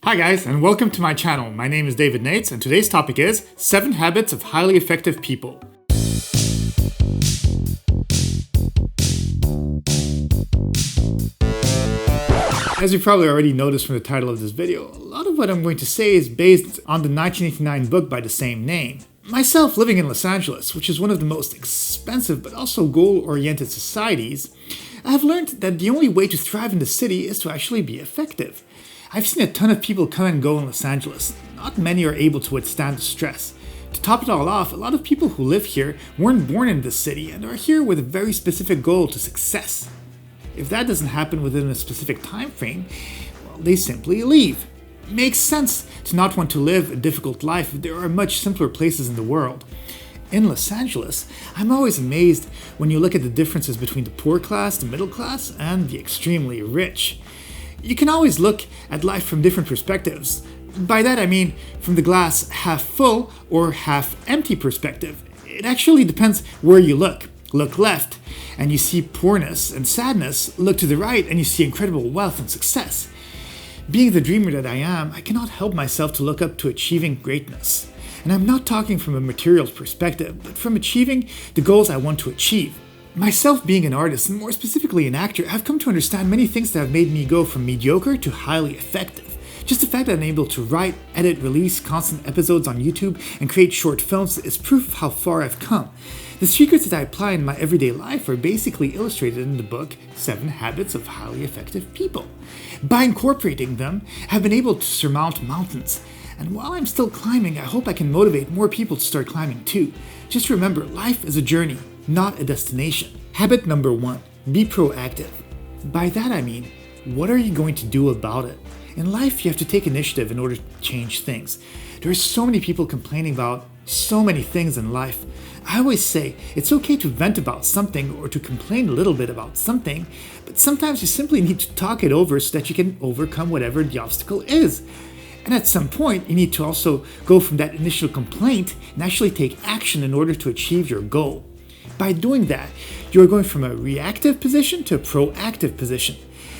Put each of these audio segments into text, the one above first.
Hi guys, and welcome to my channel. My name is David Nates, and today's topic is 7 Habits of Highly Effective People. As you probably already noticed from the title of this video, a lot of what I'm going to say is based on the 1989 book by the same name. Myself, living in Los Angeles, which is one of the most expensive but also goal-oriented societies, I have learned that the only way to thrive in the city is to actually be effective. I've seen a ton of people come and go in Los Angeles. Not many are able to withstand the stress. To top it all off, a lot of people who live here weren't born in this city and are here with a very specific goal to success. If that doesn't happen within a specific time frame, well, they simply leave. It makes sense to not want to live a difficult life if there are much simpler places in the world. In Los Angeles, I'm always amazed when you look at the differences between the poor class, the middle class, and the extremely rich. You can always look at life from different perspectives. By that I mean from the glass half full or half empty perspective. It actually depends where you look. Look left and you see poorness and sadness. Look to the right and you see incredible wealth and success. Being the dreamer that I am, I cannot help myself to look up to achieving greatness. And I'm not talking from a materials perspective, but from achieving the goals I want to achieve. Myself being an artist, and more specifically an actor, I've come to understand many things that have made me go from mediocre to highly effective. Just the fact that I'm able to write, edit, release constant episodes on YouTube, and create short films is proof of how far I've come. The secrets that I apply in my everyday life are basically illustrated in the book 7 Habits of Highly Effective People. By incorporating them, I've been able to surmount mountains. And while I'm still climbing, I hope I can motivate more people to start climbing too. Just remember, life is a journey, not a destination. Habit number 1, be proactive. By that I mean, what are you going to do about it? In life, you have to take initiative in order to change things. There are so many people complaining about so many things in life. I always say, it's okay to vent about something or to complain a little bit about something, but sometimes you simply need to talk it over so that you can overcome whatever the obstacle is. And at some point, you need to also go from that initial complaint and actually take action in order to achieve your goal. By doing that, you're going from a reactive position to a proactive position.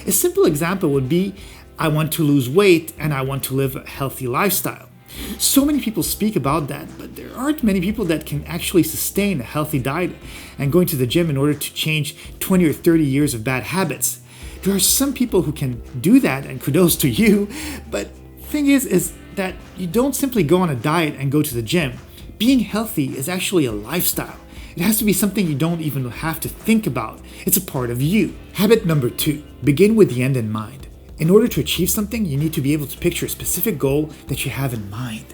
A simple example would be, I want to lose weight and I want to live a healthy lifestyle. So many people speak about that, but there aren't many people that can actually sustain a healthy diet and going to the gym in order to change 20 or 30 years of bad habits. There are some people who can do that, and kudos to you, but the thing is that you don't simply go on a diet and go to the gym. Being healthy is actually a lifestyle. It has to be something you don't even have to think about. It's a part of you. Habit number 2, begin with the end in mind. In order to achieve something, you need to be able to picture a specific goal that you have in mind.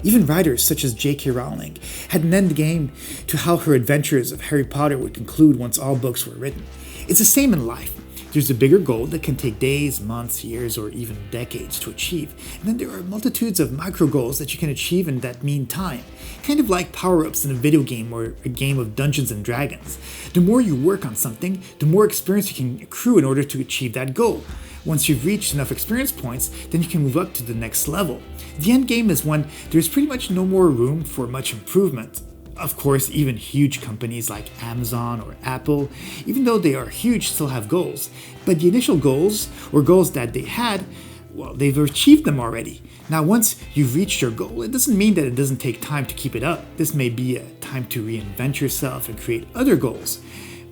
Even writers such as J.K. Rowling had an end game to how her adventures of Harry Potter would conclude once all books were written. It's the same in life. There's a bigger goal that can take days, months, years, or even decades to achieve. And then there are multitudes of micro goals that you can achieve in that meantime. Kind of like power-ups in a video game or a game of Dungeons and Dragons. The more you work on something, the more experience you can accrue in order to achieve that goal. Once you've reached enough experience points, then you can move up to the next level. The end game is when there's pretty much no more room for much improvement. Of course, even huge companies like Amazon or Apple, even though they are huge, still have goals. But the initial goals, or goals that they had, well, they've achieved them already. Now, once you've reached your goal, it doesn't mean that it doesn't take time to keep it up. This may be a time to reinvent yourself and create other goals.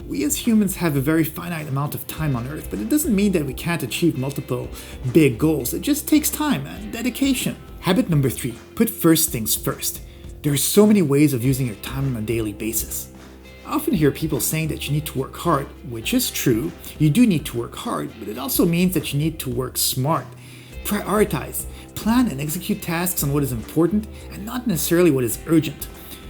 We as humans have a very finite amount of time on Earth, but it doesn't mean that we can't achieve multiple big goals. It just takes time and dedication. Habit number 3, put first things first. There are so many ways of using your time on a daily basis. I often hear people saying that you need to work hard, which is true. You do need to work hard, but it also means that you need to work smart. Prioritize, plan and execute tasks on what is important and not necessarily what is urgent.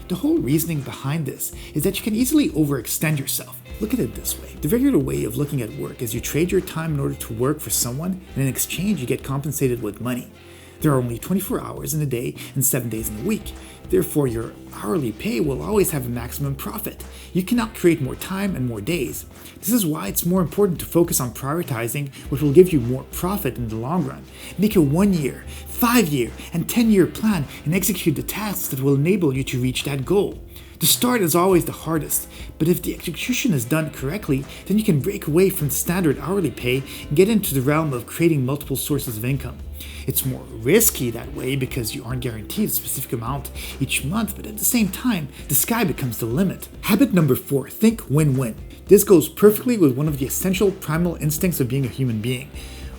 The whole reasoning behind this is that you can easily overextend yourself. Look at it this way. The regular way of looking at work is you trade your time in order to work for someone, and in exchange you get compensated with money. There are only 24 hours in a day and 7 days in a week. Therefore, your hourly pay will always have a maximum profit. You cannot create more time and more days. This is why it's more important to focus on prioritizing what will give you more profit in the long run. Make a 1-year, 5-year, and 10-year plan and execute the tasks that will enable you to reach that goal. The start is always the hardest, but if the execution is done correctly, then you can break away from standard hourly pay and get into the realm of creating multiple sources of income. It's more risky that way because you aren't guaranteed a specific amount each month, but at the same time, the sky becomes the limit. Habit number 4, think win-win. This goes perfectly with one of the essential primal instincts of being a human being.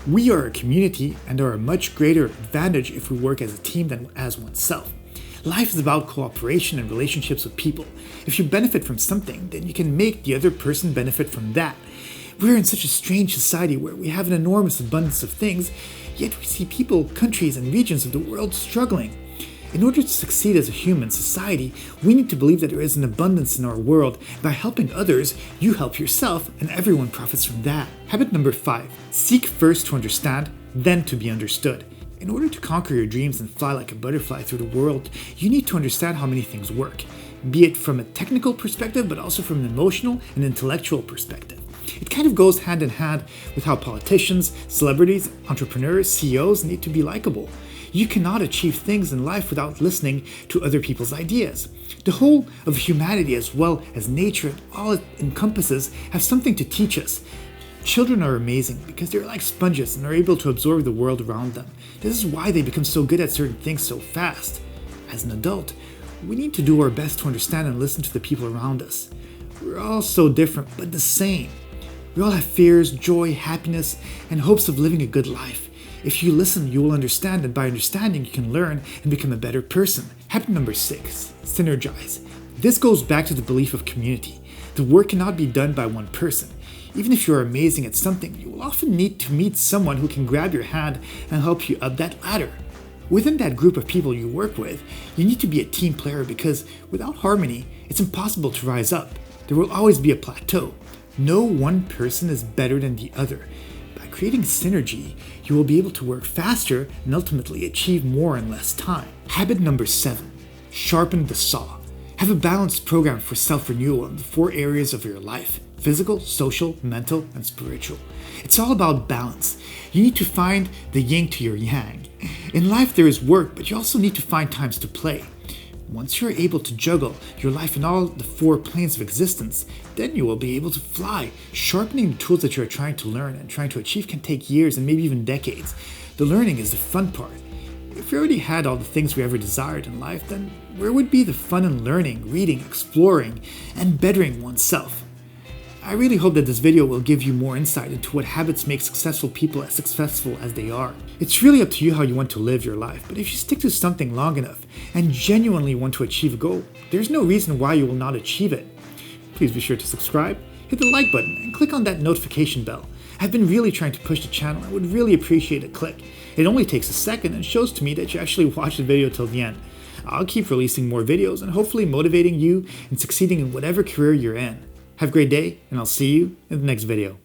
We are a community and are a much greater advantage if we work as a team than as oneself. Life is about cooperation and relationships with people. If you benefit from something, then you can make the other person benefit from that. We're in such a strange society where we have an enormous abundance of things, yet we see people, countries, and regions of the world struggling. In order to succeed as a human society, we need to believe that there is an abundance in our world. By helping others, you help yourself, and everyone profits from that. Habit number 5, seek first to understand, then to be understood. In order to conquer your dreams and fly like a butterfly through the world, you need to understand how many things work, be it from a technical perspective, but also from an emotional and intellectual perspective. It kind of goes hand in hand with how politicians, celebrities, entrepreneurs, CEOs need to be likable. You cannot achieve things in life without listening to other people's ideas. The whole of humanity, as well as nature and all it encompasses, have something to teach us. Children are amazing because they're like sponges and are able to absorb the world around them. This is why they become so good at certain things so fast. As an adult, we need to do our best to understand and listen to the people around us. We're all so different, but the same. We all have fears, joy, happiness, and hopes of living a good life. If you listen, you will understand, and by understanding, you can learn and become a better person. Habit number 6, synergise. This goes back to the belief of community. The work cannot be done by one person. Even if you're amazing at something, you will often need to meet someone who can grab your hand and help you up that ladder. Within that group of people you work with, you need to be a team player because without harmony, it's impossible to rise up. There will always be a plateau. No one person is better than the other. By creating synergy, you will be able to work faster and ultimately achieve more in less time. Habit number 7, sharpen the saw. Have a balanced program for self-renewal in the 4 areas of your life: physical, social, mental, and spiritual. It's all about balance. You need to find the yin to your yang. In life there is work, but you also need to find times to play. Once you're able to juggle your life in all the 4 planes of existence, then you will be able to fly. Sharpening the tools that you're trying to learn and trying to achieve can take years and maybe even decades. The learning is the fun part. If we already had all the things we ever desired in life, then where would be the fun in learning, reading, exploring, and bettering oneself? I really hope that this video will give you more insight into what habits make successful people as successful as they are. It's really up to you how you want to live your life, but if you stick to something long enough and genuinely want to achieve a goal, there's no reason why you will not achieve it. Please be sure to subscribe, hit the like button, and click on that notification bell. I've been really trying to push the channel and would really appreciate a click. It only takes a second and shows to me that you actually watched the video till the end. I'll keep releasing more videos and hopefully motivating you and succeeding in whatever career you're in. Have a great day, and I'll see you in the next video.